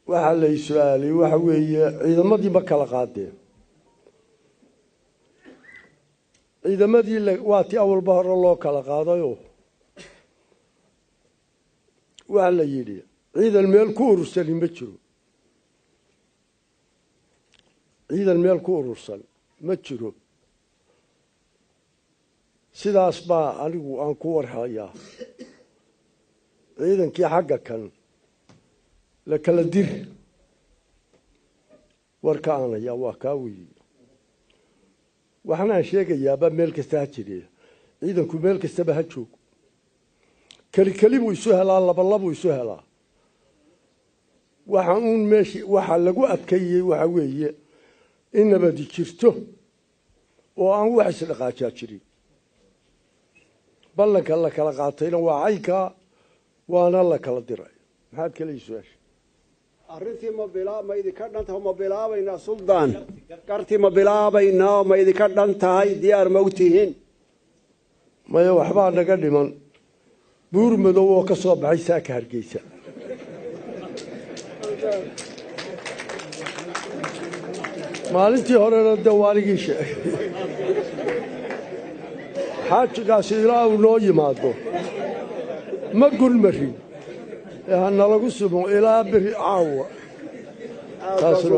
waxa la su'aalay waxa weeye ciidamadii ma kala qaadeen ciidamadii waati awalba hore loo kala qaadayo waxa la yiri ciidan meel ku urursan ma jiro ciidan meel ku urursan ma jiro sidaas baa anigu aan ku warhayaa ciidankii xagga kan la kala dir warkaana yaa waa ka weeyay waxaan sheegayaa meel kasta ha jireen ciidanku meel kasta ha joogo kali buu isu helaa laba isu helaa waxaan meeshii waxa lagu adkeeyay waxa weeye in nabadi jirto oo aan wax isdhaqaaja jirin ballanka la kala qaatayna waa cayka waana la kala diray maxaad kala isweesh arrintii ma idinka dhantahay ma bilaabayna suldaan gartii ma bilaabayna ma idinka dhantahay diyaar ma u tihiin maya waxbaa naga dhiman buur madow oo ka soo baxay saaka Hargeysa maalintii horena dawaanigii sheegay xaajigaas ilaa uu noo yimaado ma gulmarin nalagu sumo ilaa biri caawa taasuna